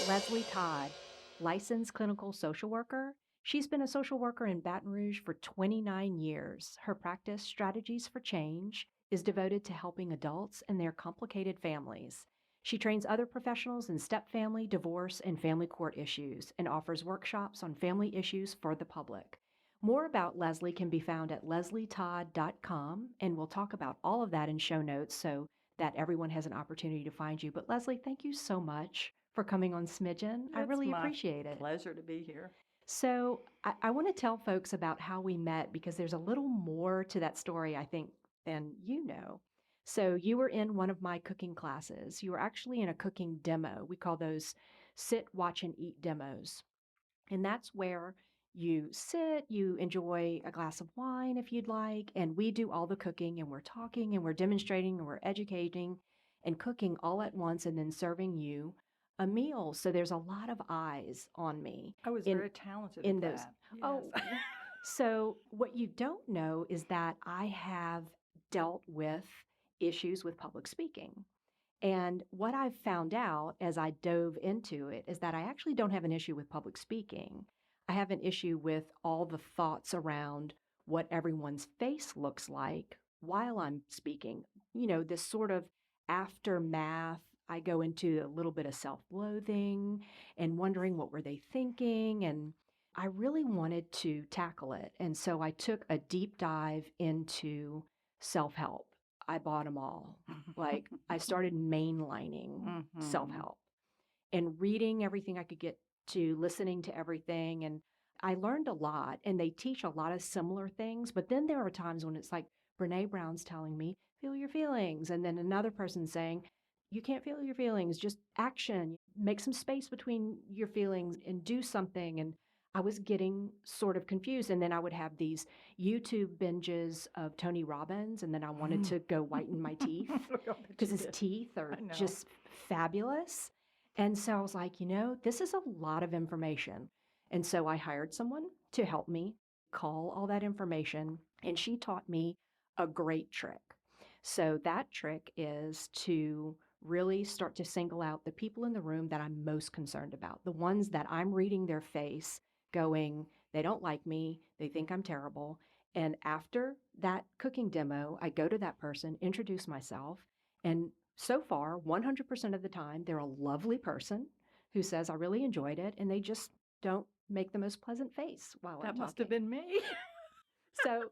Leslie Todd, licensed clinical social worker. She's been a social worker in Baton Rouge for 29 years. Her practice, Strategies for Change, is devoted to helping adults and their complicated families. She trains other professionals in step-family, divorce, and family court issues and offers workshops on family issues for the public. More about Leslie can be found at leslietodd.com, and we'll talk about all of that in show notes so that everyone has an opportunity to find you. But Leslie, thank you so much for coming on Smidgen. I It's really my appreciate it. pleasure to be here. So I want to tell folks about how we met because there's a little more to that story, I think, than you know. So you were in one of my cooking classes. You were actually in a cooking demo. We call those sit, watch, and eat demos. And that's where you sit, you enjoy a glass of wine if you'd like, and we do all the cooking and we're talking and we're demonstrating and we're educating and cooking all at once and then serving you a meal. So there's a lot of eyes on me. I was very talented in at those. that. Oh, Yes. so what you don't know is that I have dealt with issues with public speaking. And what I've found out as I dove into it is that I actually don't have an issue with public speaking. I have an issue with all the thoughts around what everyone's face looks like while I'm speaking. You know, this sort of aftermath. I go into a little bit of self-loathing and wondering what were they thinking, and I really wanted to tackle it. And so I took a deep dive into self-help. I bought them all. Like I started mainlining self-help and reading everything I could get to, listening to everything. And I learned a lot, and they teach a lot of similar things. But then there are times when it's like Brene Brown's telling me, feel your feelings. And then another person saying, you can't feel your feelings, just action, make some space between your feelings and do something. And I was getting sort of confused. And then I would have these YouTube binges of Tony Robbins, and then I wanted to go whiten my teeth because his teeth are just fabulous. And so I was like, you know, this is a lot of information. And so I hired someone to help me call all that information, and she taught me a great trick. So that trick is to really start to single out the people in the room that I'm most concerned about, the ones that I'm reading their face going, they don't like me, they think I'm terrible. And after that cooking demo, I go to that person, introduce myself, and so far, 100% of the time, they're a lovely person who says, I really enjoyed it, and they just don't make the most pleasant face while I'm talking. That must have been me. So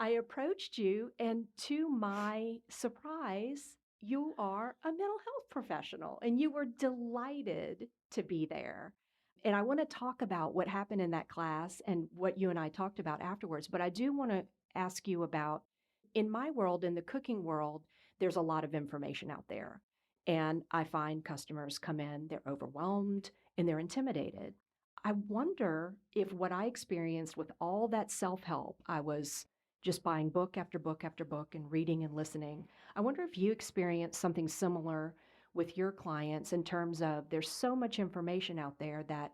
I approached you, and to my surprise, you are a mental health professional, and you were delighted to be there. And I want to talk about what happened in that class and what you and I talked about afterwards. But I do want to ask you about, in my world, in the cooking world, there's a lot of information out there. And I find customers come in, they're overwhelmed and they're intimidated. I wonder if what I experienced with all that self-help, I was just buying book after book after book and reading and listening. I wonder if you experienced something similar with your clients in terms of there's so much information out there that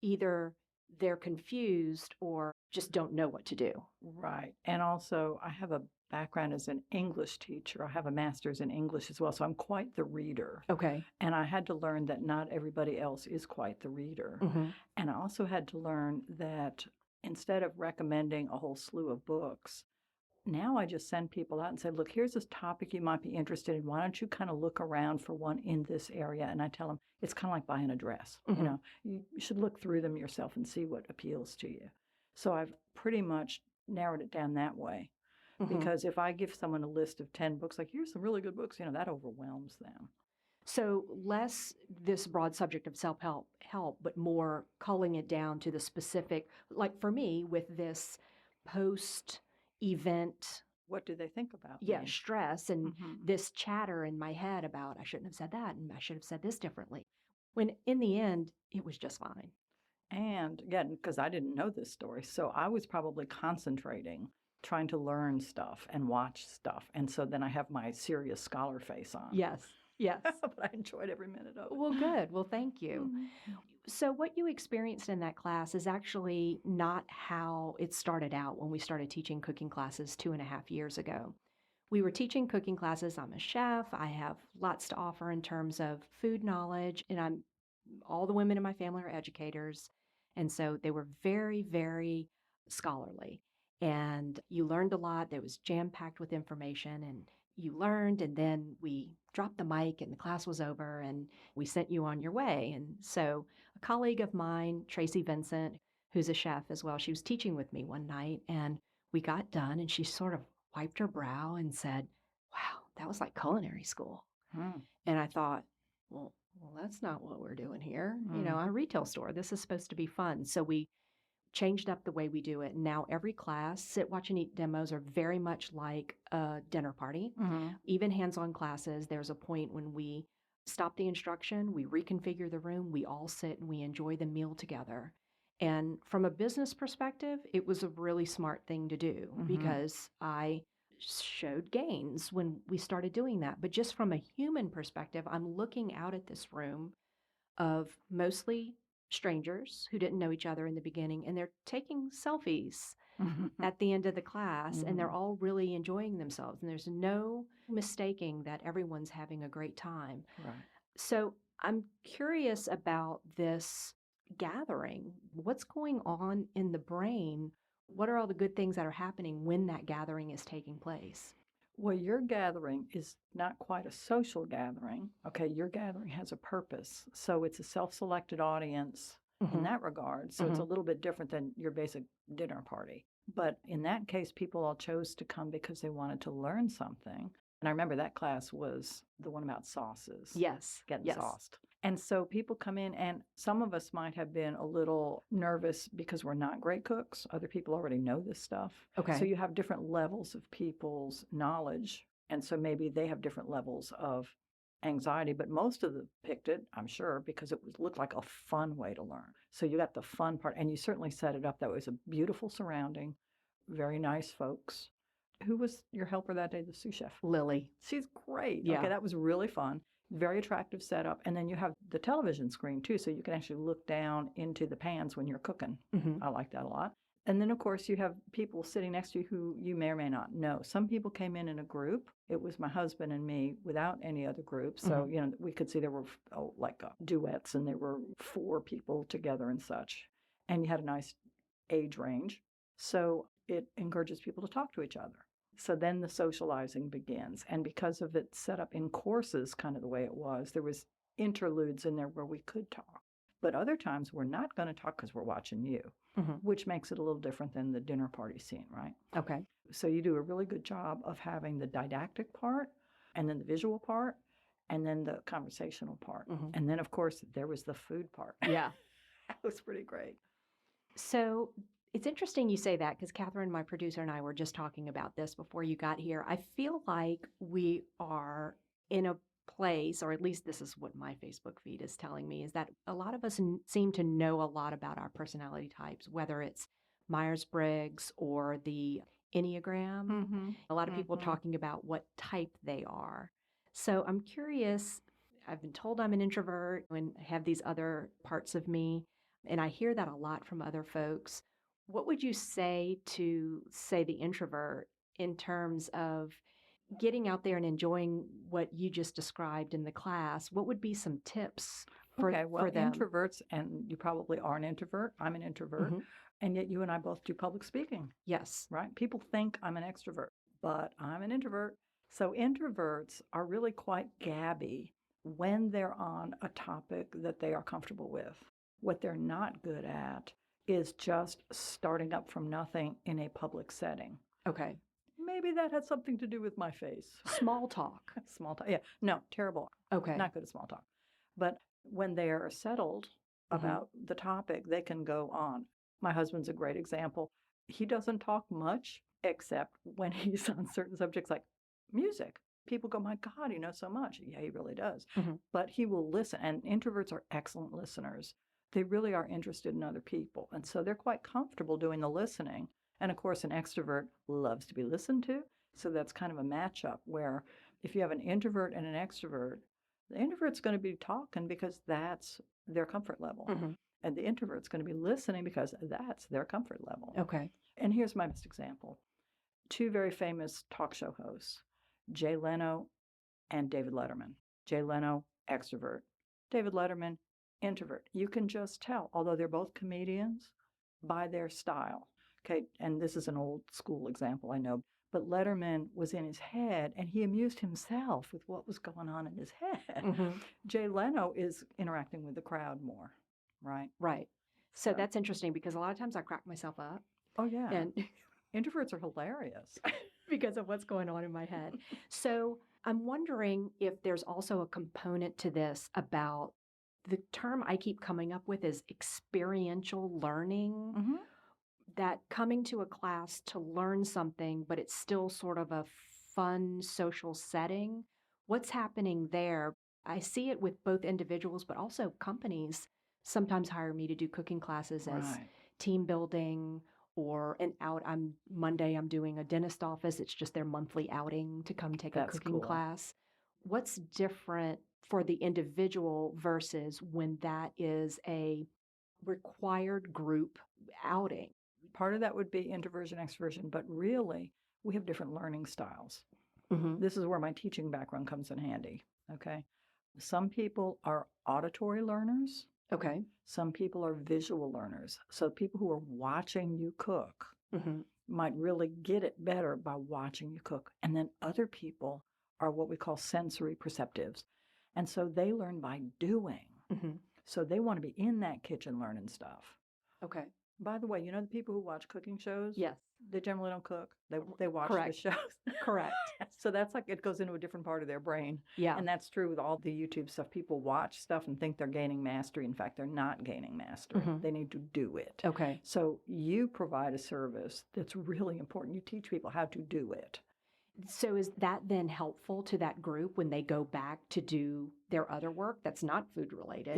either they're confused or just don't know what to do. Right. And also, I have a background as an English teacher. I have a master's in English as well, so I'm quite the reader. Okay. And I had to learn that not everybody else is quite the reader. And I also had to learn that instead of recommending a whole slew of books, now I just send people out and say, look, here's this topic you might be interested in. Why don't you kind of look around for one in this area? And I tell them, it's kind of like buying a dress. You know, you should look through them yourself and see what appeals to you. So I've pretty much narrowed it down that way. Because if I give someone a list of 10 books, like, here's some really good books, you know, that overwhelms them. So less this broad subject of self-help, but more culling it down to the specific, like for me with this post-event. What do they think about Yeah, me? stress and this chatter in my head about I shouldn't have said that and I should have said this differently. When in the end, it was just fine. And again, because I didn't know this story, so I was probably concentrating, trying to learn stuff and watch stuff. And so then I have my serious scholar face on. Yes, yes. But I enjoyed every minute of it. Well, good. Well, thank you. So what you experienced in that class is actually not how it started out when we started teaching cooking classes 2.5 years ago. We were teaching cooking classes. I'm a chef. I have lots to offer in terms of food knowledge, and I'm all the women in my family are educators. And so they were very, very scholarly. And you learned a lot that was jam packed with information. And you learned, and then we dropped the mic, and the class was over, and we sent you on your way. And so a colleague of mine, Tracy Vincent, who's a chef as well, she was teaching with me one night, and we got done, and she sort of wiped her brow and said, "Wow, that was like culinary school." Hmm. And I thought, well, that's not what we're doing here. You know, a retail store. This is supposed to be fun. So we changed up the way we do it. Now every class, sit, watch, and eat demos are very much like a dinner party. Even hands-on classes, there's a point when we stop the instruction, we reconfigure the room, we all sit and we enjoy the meal together. And from a business perspective, it was a really smart thing to do because I showed gains when we started doing that. But just from a human perspective, I'm looking out at this room of mostly strangers who didn't know each other in the beginning, and they're taking selfies at the end of the class, and they're all really enjoying themselves. And there's no mistaking that everyone's having a great time. Right. So I'm curious about this gathering. What's going on in the brain? What are all the good things that are happening when that gathering is taking place? Well, your gathering is not quite a social gathering. Okay, your gathering has a purpose. So it's a self selected audience in that regard. So it's a little bit different than your basic dinner party. But in that case, people all chose to come because they wanted to learn something. And I remember that class was the one about sauces. Yes. Getting Yes. sauced. And so people come in, and some of us might have been a little nervous because we're not great cooks. Other people already know this stuff. Okay. So you have different levels of people's knowledge. And so maybe they have different levels of anxiety, but most of them picked it, I'm sure, because it looked like a fun way to learn. So you got the fun part, and you certainly set it up. That was a beautiful surrounding, very nice folks. Who was your helper that day? The sous chef. Lily. She's great. Yeah. Okay, that was really fun. Very attractive setup. And then you have the television screen too, so you can actually look down into the pans when you're cooking. I like that a lot. And then, of course, you have people sitting next to you who you may or may not know. Some people came in a group. It was my husband and me without any other group. So, you know, we could see there were duets, and there were 4 people together and such. And you had a nice age range. So it encourages people to talk to each other. So then the socializing begins. And because of it set up in courses, kind of the way it was, there was interludes in there where we could talk. But other times we're not going to talk because we're watching you, which makes it a little different than the dinner party scene, right? Okay. So you do a really good job of having the didactic part, and then the visual part, and then the conversational part. And then, of course, there was the food part. Yeah. That was pretty great. So it's interesting you say that, because Catherine, my producer, and I were just talking about this before you got here. I feel like we are in a place, or at least this is what my Facebook feed is telling me, is that a lot of us seem to know a lot about our personality types, whether it's Myers-Briggs or the Enneagram. A lot of people talking about what type they are. So I'm curious. I've been told I'm an introvert and have these other parts of me, and I hear that a lot from other folks. What would you say to, say, the introvert in terms of getting out there and enjoying what you just described in the class? What would be some tips for them? Introverts, and you probably are an introvert. I'm an introvert. And yet you and I both do public speaking. Yes. Right? People think I'm an extrovert, but I'm an introvert. So introverts are really quite gabby when they're on a topic that they are comfortable with. What they're not good at is just starting up from nothing in a public setting. Okay. Maybe that had something to do with my face. Small talk. Small talk. Yeah. No, terrible. Okay. Not good at small talk. But when they are settled about the topic, they can go on. My husband's a great example. He doesn't talk much except when he's on certain subjects like music. People go, my God, he knows so much. Yeah, he really does. But he will listen. And introverts are excellent listeners. They really are interested in other people. And so they're quite comfortable doing the listening. And of course, an extrovert loves to be listened to. So that's kind of a matchup where if you have an introvert and an extrovert, the introvert's going to be talking because that's their comfort level. And the introvert's going to be listening because that's their comfort level. Okay. And here's my best example. 2 very famous talk show hosts, Jay Leno and David Letterman. Jay Leno, extrovert. David Letterman, Introvert. You can just tell, although they're both comedians, by their style. Okay, and this is an old school example, I know, but Letterman was in his head and he amused himself with what was going on in his head. Mm-hmm. Jay Leno is interacting with the crowd more, right? Right. So that's interesting because a lot of times I crack myself up. Oh, yeah. And introverts are hilarious because of what's going on in my head. So I'm wondering if there's also a component to this about the term I keep coming up with is experiential learning. Mm-hmm. That coming to a class to learn something, but it's still sort of a fun social setting. What's happening there? I see it with both individuals, but also companies sometimes hire me to do cooking classes as Right. team building or an out. Monday, I'm doing a dentist office. It's just their monthly outing to come take a That's cooking cool. class. What's different for the individual versus when that is a required group outing? Part of that would be introversion, extroversion, but really, we have different learning styles. Mm-hmm. This is where my teaching background comes in handy. Okay. Some people are auditory learners. Okay. Some people are visual learners. So people who are watching you cook Mm-hmm. might really get it better by watching you cook. And then other people are what we call sensory perceptives. And so they learn by doing. Mm-hmm. So they want to be in that kitchen learning stuff. Okay. By the way, you know the people who watch cooking shows? Yes. They generally don't cook. They watch the Correct. shows. Correct. So that's like it goes into a different part of their brain. Yeah. And that's true with all the YouTube stuff. People watch stuff and think they're gaining mastery. In fact, they're not gaining mastery. Mm-hmm. They need to do it. Okay. So you provide a service that's really important. You teach people how to do it. So is that then helpful to that group when they go back to do their other work that's not food related?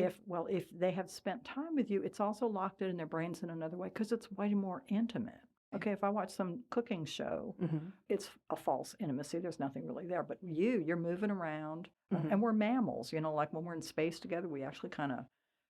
If they have spent time with you, it's also locked in their brains in another way because it's way more intimate. Okay, if I watch some cooking show, Mm-hmm. it's a false intimacy. There's nothing really there. But you're moving around, Mm-hmm. and we're mammals. Like when we're in space together, we actually kind of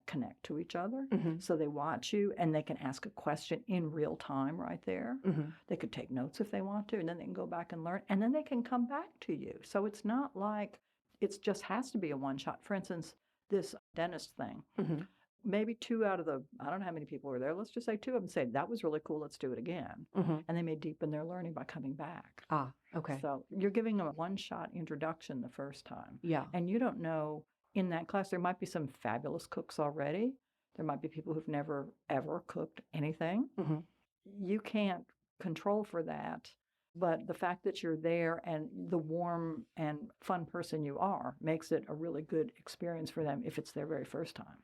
connect to each other. Mm-hmm. So they watch you, and they can ask a question in real time right there. Mm-hmm. They could take notes if they want to, and then they can go back and learn, and then they can come back to you. So it's not like it just has to be a one shot. For instance, this dentist thing. Mm-hmm. Maybe two out of the, I don't know how many people were there. Let's just say two of them say, that was really cool. Let's do it again. Mm-hmm. And they may deepen their learning by coming back. Ah, okay. So you're giving them a one-shot introduction the first time. Yeah. And you don't know, in that class, there might be some fabulous cooks already. There might be people who've never, ever cooked anything. Mm-hmm. You can't control for that. But the fact that you're there and the warm and fun person you are makes it a really good experience for them if it's their very first time.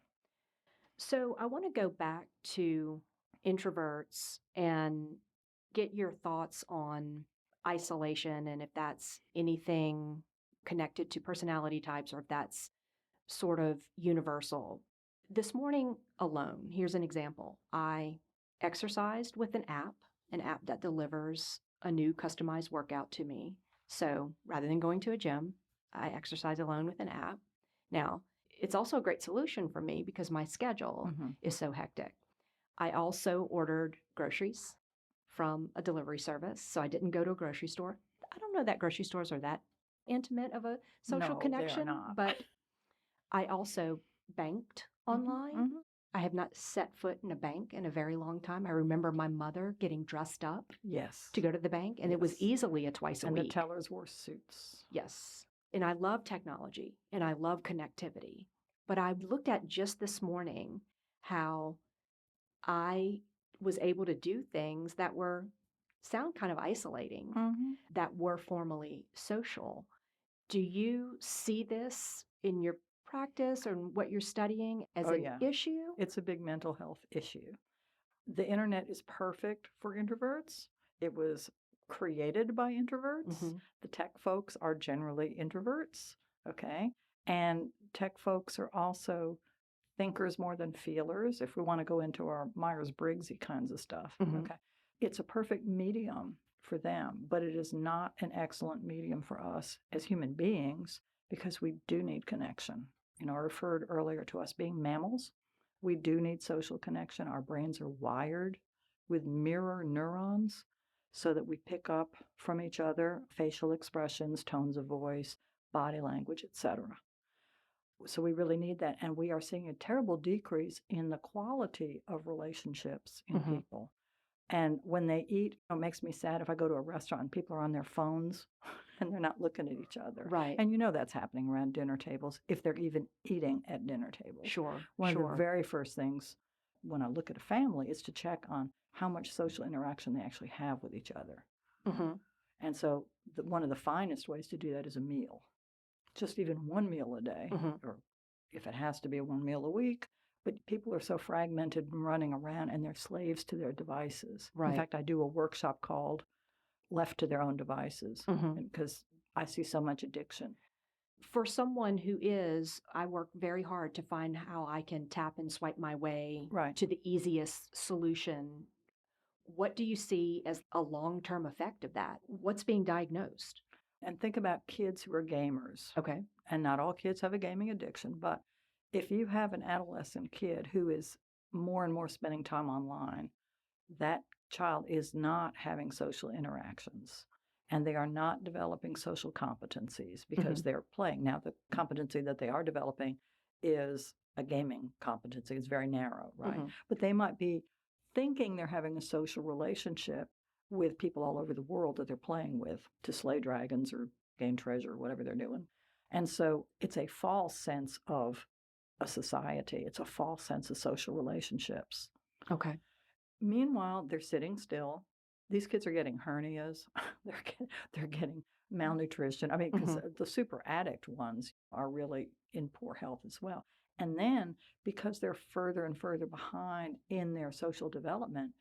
So I want to go back to introverts and get your thoughts on isolation and if that's anything connected to personality types or if that's sort of universal. This morning alone, here's an example. I exercised with an app that delivers a new customized workout to me. So rather than going to a gym, I exercise alone with an app. Now, it's also a great solution for me because my schedule is so hectic. I also ordered groceries from a delivery service, so I didn't go to a grocery store. I don't know that grocery stores are that intimate of a social connection, they are not. but I also banked online. Mm-hmm. I have not set foot in a bank in a very long time. I remember my mother getting dressed up Yes. to go to the bank, and it was easily a twice a and week. the tellers wore suits. Yes. And I love technology and I love connectivity. But I looked at just this morning how I was able to do things that sound kind of isolating, that were formally social. Do you see this in your practice or in what you're studying as an issue? It's a big mental health issue. The internet is perfect for introverts. It was created by introverts. Mm-hmm. The tech folks are generally introverts, okay? And tech folks are also thinkers more than feelers, if we want to go into our Myers-Briggsy kinds of stuff, okay? It's a perfect medium for them, but it is not an excellent medium for us as human beings because we do need connection. I referred earlier to us being mammals. We do need social connection. Our brains are wired with mirror neurons so that we pick up from each other facial expressions, tones of voice, body language, etc. So we really need that. And we are seeing a terrible decrease in the quality of relationships in people. And when they eat, it makes me sad if I go to a restaurant and people are on their phones and they're not looking at each other. Right. And that's happening around dinner tables, if they're even eating at dinner tables. Sure. One of the very first things when I look at a family is to check on how much social interaction they actually have with each other. And so one of the finest ways to do that is a meal. Just even one meal a day, or if it has to be one meal a week. But people are so fragmented and running around, and they're slaves to their devices. Right. In fact, I do a workshop called Left to Their Own Devices, because I see so much addiction. For someone who I work very hard to find how I can tap and swipe my way to the easiest solution. What do you see as a long-term effect of that? What's being diagnosed? And think about kids who are gamers. Okay. And not all kids have a gaming addiction, but if you have an adolescent kid who is more and more spending time online, that child is not having social interactions, and they are not developing social competencies because they're playing. Now, the competency that they are developing is a gaming competency. It's very narrow, right? But they might be thinking they're having a social relationship with people all over the world that they're playing with to slay dragons or gain treasure or whatever they're doing. And so it's a false sense of a society. It's a false sense of social relationships. Okay. Meanwhile, they're sitting still. These kids are getting hernias. They're getting malnutrition. I mean, because the super addict ones are really in poor health as well. And then because they're further and further behind in their social development,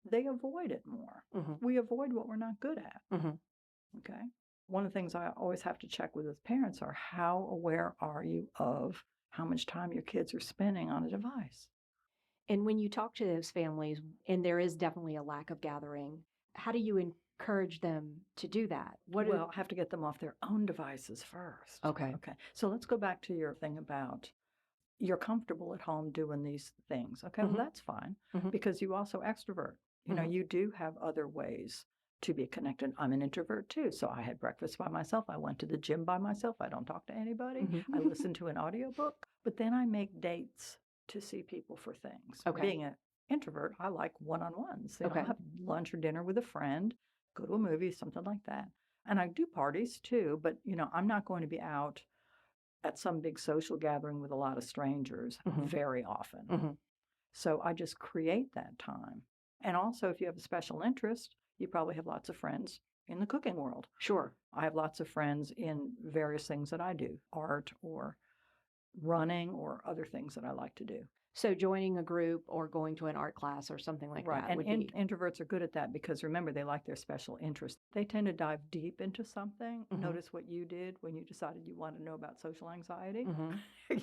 they avoid it more. We avoid what we're not good at. Okay. One of the things I always have to check with as parents are, how aware are you of how much time your kids are spending on a device? And when you talk to those families, and there is definitely a lack of gathering, how do you encourage them to do that? Well, have to get them off their own devices first. Okay. So let's go back to your thing about you're comfortable at home doing these things. Okay, well, that's fine because you also extrovert. You do have other ways to be connected. I'm an introvert too. So I had breakfast by myself. I went to the gym by myself. I don't talk to anybody. I listen to an audiobook, but then I make dates to see people for things. Okay. Being an introvert, I like one-on-ones. I'll have lunch or dinner with a friend, go to a movie, something like that. And I do parties too, but I'm not going to be out at some big social gathering with a lot of strangers very often. So I just create that time. And also, if you have a special interest, you probably have lots of friends in the cooking world. Sure. I have lots of friends in various things that I do, art or running or other things that I like to do. So joining a group or going to an art class or something like that And would be... introverts are good at that because, remember, they like their special interest. They tend to dive deep into something. Notice what you did when you decided you wanted to know about social anxiety.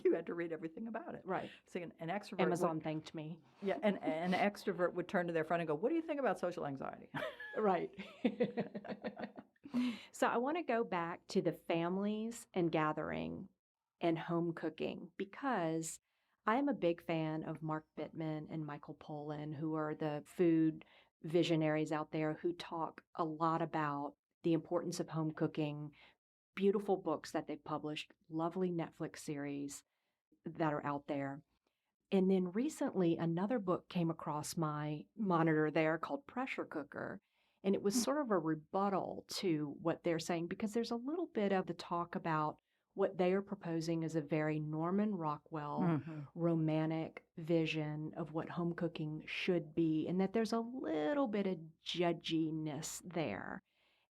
You had to read everything about it. Right. So an extrovert... Amazon thanked me. Yeah, and an extrovert would turn to their friend and go, what do you think about social anxiety? Right. So I want to go back to the families and gathering and home cooking because I am a big fan of Mark Bittman and Michael Pollan, who are the food visionaries out there who talk a lot about the importance of home cooking, beautiful books that they've published, lovely Netflix series that are out there. And then recently, another book came across my monitor there called Pressure Cooker. And it was sort of a rebuttal to what they're saying because there's a little bit of the talk about what they are proposing as a very Norman Rockwell romantic vision of what home cooking should be, and that there's a little bit of judginess there.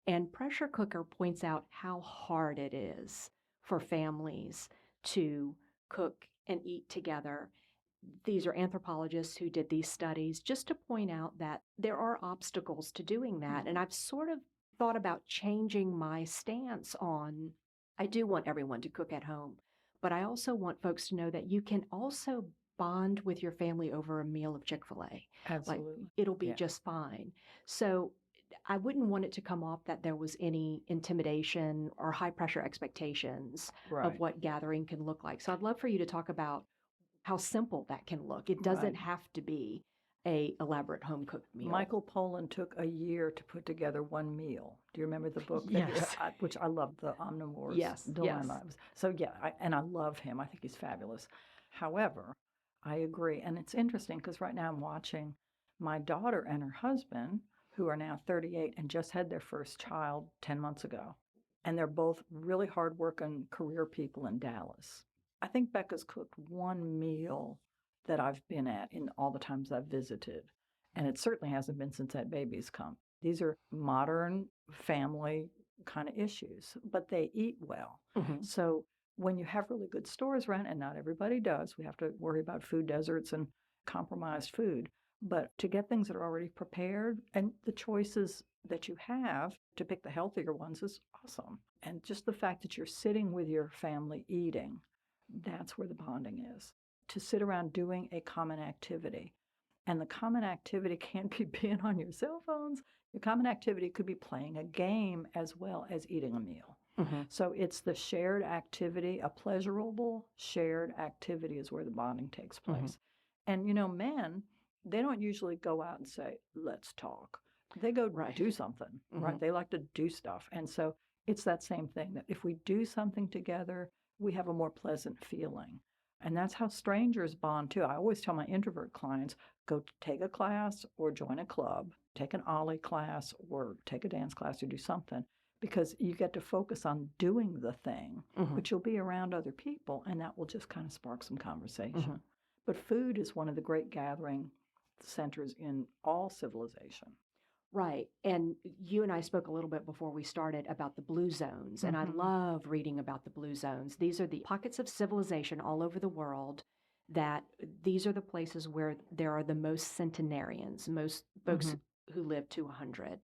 And Pressure Cooker points out how hard it is for families to cook and eat together. These are anthropologists who did these studies just to point out that there are obstacles to doing that. And I've sort of thought about changing my stance on, I do want everyone to cook at home, but I also want folks to know that you can also bond with your family over a meal of Chick-fil-A. Absolutely. Like, it'll be just fine. So I wouldn't want it to come off that there was any intimidation or high pressure expectations of what gathering can look like. So I'd love for you to talk about how simple that can look. It doesn't have to be a elaborate home cooked meal. Michael Pollan took a year to put together one meal. Do you remember the book? Yes. Which I love, The Omnivore's Yes, Dilemma. yes. So yeah, and I love him. I think he's fabulous. However, I agree. And it's interesting because right now I'm watching my daughter and her husband, who are now 38 and just had their first child 10 months ago. And they're both really hardworking career people in Dallas. I think Becca's cooked one meal that I've been at in all the times I've visited. And it certainly hasn't been since that baby's come. These are modern family kind of issues, but they eat well. Mm-hmm. So when you have really good stores around, and not everybody does, we have to worry about food deserts and compromised food. But to get things that are already prepared and the choices that you have to pick the healthier ones is awesome. And just the fact that you're sitting with your family eating, that's where the bonding is. To sit around doing a common activity. And the common activity can't be being on your cell phones. Your common activity could be playing a game as well as eating a meal. Mm-hmm. So it's the shared activity, a pleasurable shared activity is where the bonding takes place. And men, they don't usually go out and say, let's talk. They go do something, right? They like to do stuff. And so it's that same thing that if we do something together, we have a more pleasant feeling. And that's how strangers bond too. I always tell my introvert clients, go take a class or join a club, take an Ollie class or take a dance class or do something, because you get to focus on doing the thing, but you'll be around other people and that will just kind of spark some conversation. But food is one of the great gathering centers in all civilization. Right. And you and I spoke a little bit before we started about the blue zones, and I love reading about the blue zones. These are the pockets of civilization all over the world that these are the places where there are the most centenarians, most folks who live to 100.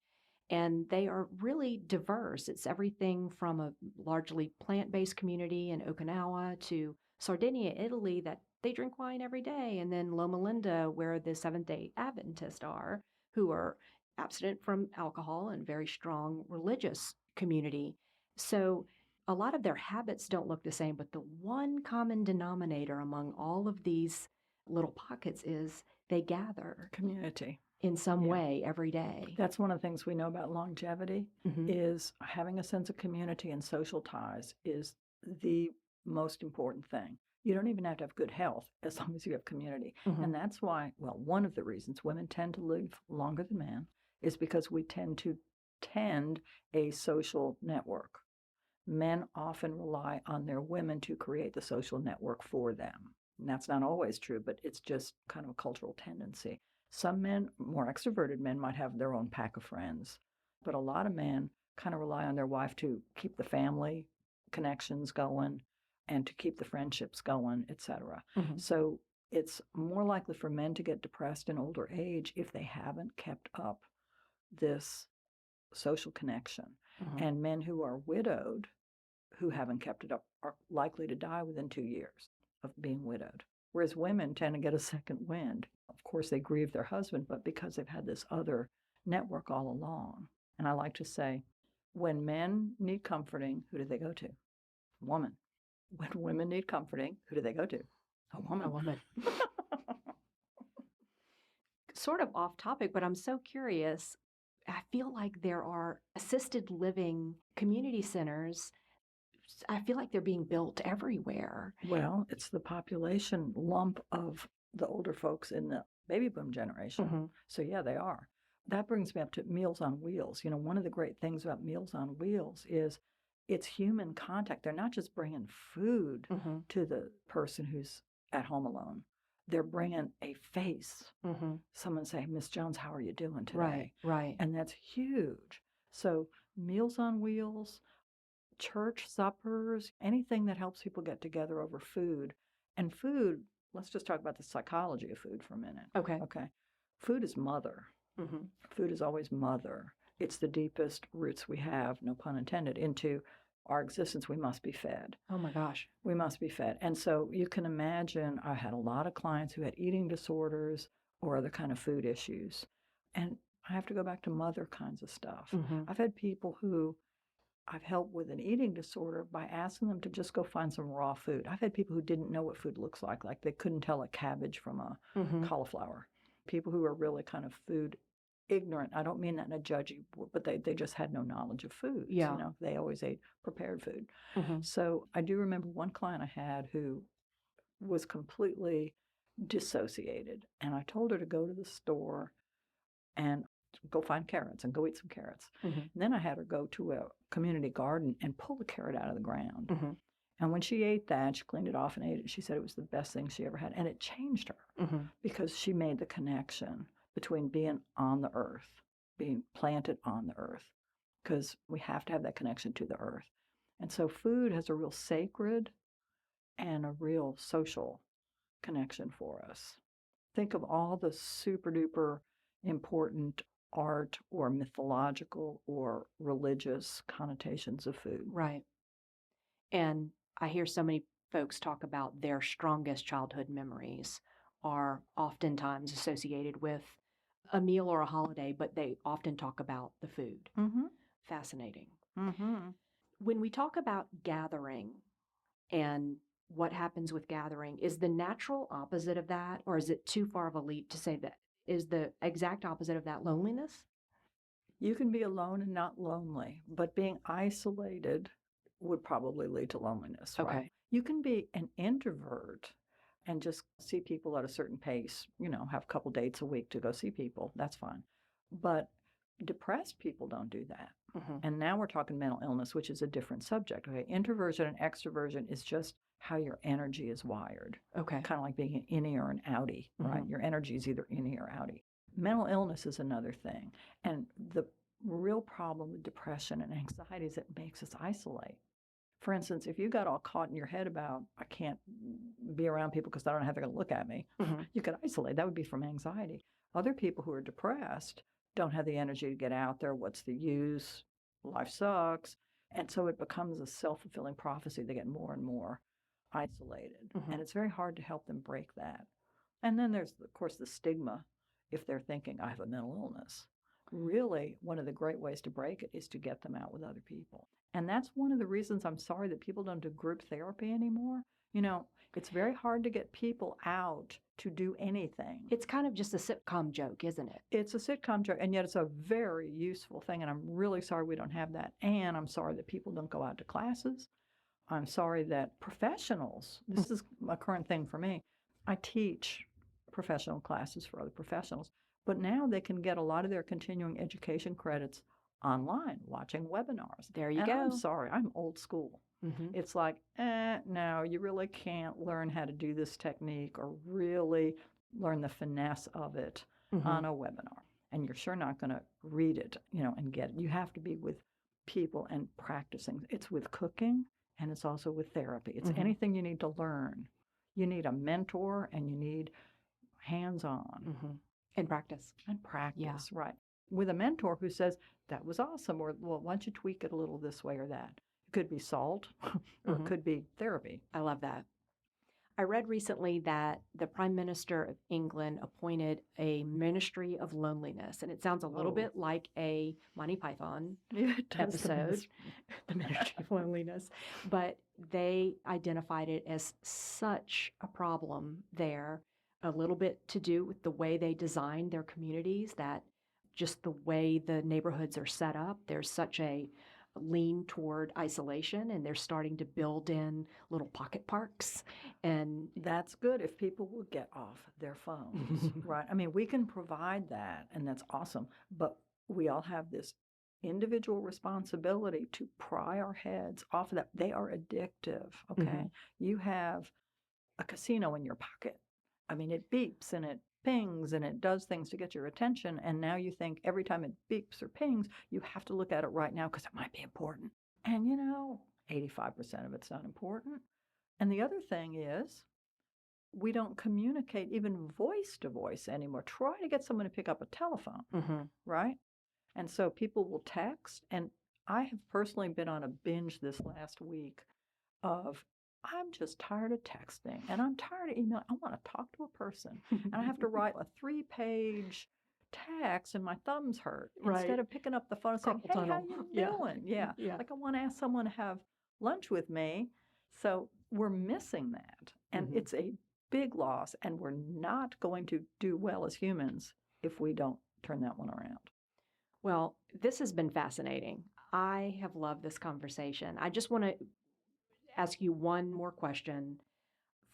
And they are really diverse. It's everything from a largely plant-based community in Okinawa to Sardinia, Italy, that they drink wine every day, and then Loma Linda, where the Seventh-day Adventists are, who are abstinent from alcohol and very strong religious community. So a lot of their habits don't look the same, but the one common denominator among all of these little pockets is they gather community in some way every day. That's one of the things we know about longevity is having a sense of community and social ties is the most important thing. You don't even have to have good health as long as you have community. And that's why, one of the reasons women tend to live longer than men is because we tend to tend a social network. Men often rely on their women to create the social network for them. And that's not always true, but it's just kind of a cultural tendency. Some men, more extroverted men, might have their own pack of friends, but a lot of men kind of rely on their wife to keep the family connections going and to keep the friendships going, etc. So it's more likely for men to get depressed in older age if they haven't kept up this social connection. And men who are widowed, who haven't kept it up, are likely to die within 2 years of being widowed. Whereas women tend to get a second wind. Of course, they grieve their husband, but because they've had this other network all along. And I like to say, when men need comforting, who do they go to? A woman. When women need comforting, who do they go to? A woman. A woman. Sort of off topic, but I'm so curious. I feel like there are assisted living community centers. I feel like they're being built everywhere. Well, it's the population lump of the older folks in the baby boom generation. So yeah, they are. That brings me up to Meals on Wheels. One of the great things about Meals on Wheels is it's human contact. They're not just bringing food to the person who's at home alone. They're bringing a face. Someone say, Miss Jones, how are you doing today? Right. And that's huge. So Meals on Wheels, church suppers, anything that helps people get together over food. And food, let's just talk about the psychology of food for a minute. Okay. Food is mother. Food is always mother. It's the deepest roots we have, no pun intended, into our existence. We must be fed. Oh my gosh. We must be fed. And so you can imagine, I had a lot of clients who had eating disorders or other kind of food issues. And I have to go back to mother kinds of stuff. I've had people who I've helped with an eating disorder by asking them to just go find some raw food. I've had people who didn't know what food looks like they couldn't tell a cabbage from a cauliflower. people who are really kind of food ignorant. I don't mean that in a judgy, but they just had no knowledge of foods. Yeah. You know, they always ate prepared food. Mhm. So I do remember one client I had who was completely dissociated, and I told her to go to the store and go find carrots and go eat some carrots. Mhm. And then I had her go to a community garden and pull a carrot out of the ground. Mhm. And when she ate that, she cleaned it off and ate it. She said it was the best thing she ever had. And it changed her Mhm. because she made the connection between being on the earth, being planted on the earth, because we have to have that connection to the earth. And so food has a real sacred and a real social connection for us. Think of all the super duper important art or mythological or religious connotations of food. Right. And I hear so many folks talk about their strongest childhood memories are oftentimes associated with a meal or a holiday, but they often talk about the food. Mm-hmm. Fascinating. Mm-hmm. When we talk about gathering and what happens with gathering, is the natural opposite of that, or is it too far of a leap to say that is the exact opposite of that loneliness? You can be alone and not lonely, but being isolated would probably lead to loneliness, right? Okay. You can be an introvert and just see people at a certain pace, you know, have a couple dates a week to go see people. That's fine. But depressed people don't do that. Mhm. And now we're talking mental illness, which is a different subject. Okay. Introversion and extroversion is just how your energy is wired. Okay. Kind of like being an innie or an outie, right? Mhm. Your energy is either innie or outie. Mental illness is another thing. And the real problem with depression and anxiety is it makes us isolate. For instance, if you got all caught in your head about, I can't be around people because I don't know how they're going to look at me, Mhm. you could isolate. That would be from anxiety. Other people who are depressed don't have the energy to get out there. What's the use? Life sucks. And so it becomes a self fulfilling prophecy. They get more and more isolated. Mhm. And it's very hard to help them break that. And then there's, of course, the stigma if they're thinking, I have a mental illness. Really, one of the great ways to break it is to get them out with other people. And that's one of the reasons I'm sorry that people don't do group therapy anymore. You know, it's very hard to get people out to do anything. It's kind of just a sitcom joke, isn't it? It's a sitcom joke, and yet it's a very useful thing. And I'm really sorry we don't have that. And I'm sorry that people don't go out to classes. I'm sorry that professionals, this is a current thing for me. I teach professional classes for other professionals, but now they can get a lot of their continuing education credits online, watching webinars. There you And go. I'm sorry, I'm old school. Mhm. It's like, no, you really can't learn how to do this technique or really learn the finesse of it on a webinar. And you're sure not going to read it, you know, and get it. You have to be with people and practicing. It's with cooking and it's also with therapy. It's anything you need to learn. You need a mentor and you need hands-on And practice. and practice, right? With a mentor who says, that was awesome, or, well, why don't you tweak it a little this way or that? It could be salt or it could be therapy. I love that. I read recently that the Prime Minister of England appointed a Ministry of Loneliness, and it sounds a little bit like a Monty Python episode, the Ministry of Loneliness, but they identified it as such a problem there, a little bit to do with the way they designed their communities, that just the way the neighborhoods are set up, there's such a lean toward isolation, and they're starting to build in little pocket parks. And that's good if people will get off their phones, right? I mean, we can provide that, and that's awesome, but we all have this individual responsibility to pry our heads off of that. They are addictive, okay? You have a casino in your pocket. I mean, it beeps and it pings and it does things to get your attention. And now you think every time it beeps or pings, you have to look at it right now because it might be important. And you know, 85% of it's not important. And the other thing is, we don't communicate even voice to voice anymore. Try to get someone to pick up a telephone, right? And so people will text. And I have personally been on a binge this last week of, I'm just tired of texting and I'm tired of emailing. I want to talk to a person. And I have to write a 3-page text and my thumbs hurt instead of picking up the phone and saying, hey, how you doing? Yeah. Like I want to ask someone to have lunch with me. So we're missing that. And it's a big loss, and we're not going to do well as humans if we don't turn that one around. Well, this has been fascinating. I have loved this conversation. I just want to ask you one more question.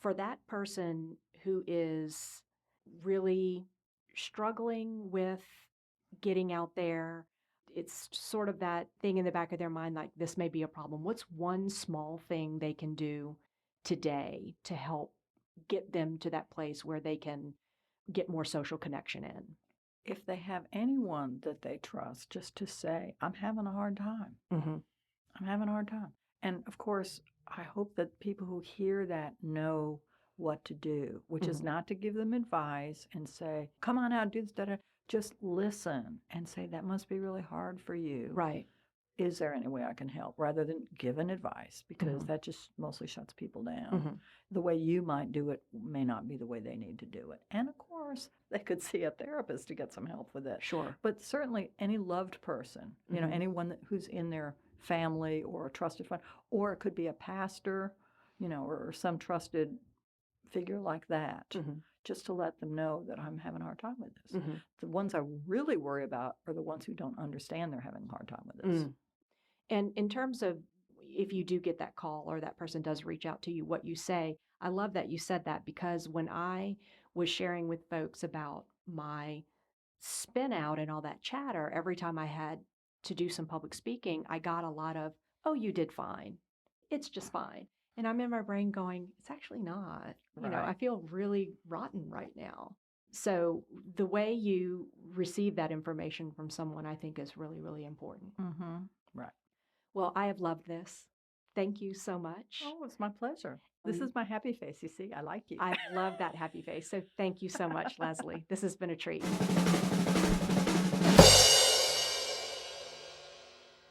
For that person who is really struggling with getting out there, it's sort of that thing in the back of their mind like, this may be a problem. What's one small thing they can do today to help get them to that place where they can get more social connection in? If they have anyone that they trust, just to say, I'm having a hard time. Mm-hmm. I'm having a hard time. And of course, I hope that people who hear that know what to do, which is Mm-hmm. not to give them advice and say, come on out, do this, da, da. Just listen and say, that must be really hard for you. Right. Is there any way I can help? Rather than giving advice, because Mhm. that just mostly shuts people down. Mhm. The way you might do it may not be the way they need to do it. And of course, they could see a therapist to get some help with it. Sure. But certainly any loved person, Mhm. anyone who's in their family or a trusted friend, or it could be a pastor, or some trusted figure like that, Mhm. just to let them know that I'm having a hard time with this. Mhm. The ones I really worry about are the ones who don't understand they're having a hard time with this. And in terms of if you do get that call or that person does reach out to you, what you say, I love that you said that because when I was sharing with folks about my spin out and all that chatter, every time I had to do some public speaking, I got a lot of, oh, you did fine. It's just fine. And I'm in my brain going, it's actually not. I Right. feel really rotten right now. So the way you receive that information from someone, I think, is really, really important. Mm-hmm. Right. Well, I have loved this. Thank you so much. Oh, it's my pleasure. This is my happy face. You see, I like you. I love that happy face. So thank you so much, Leslie. This has been a treat.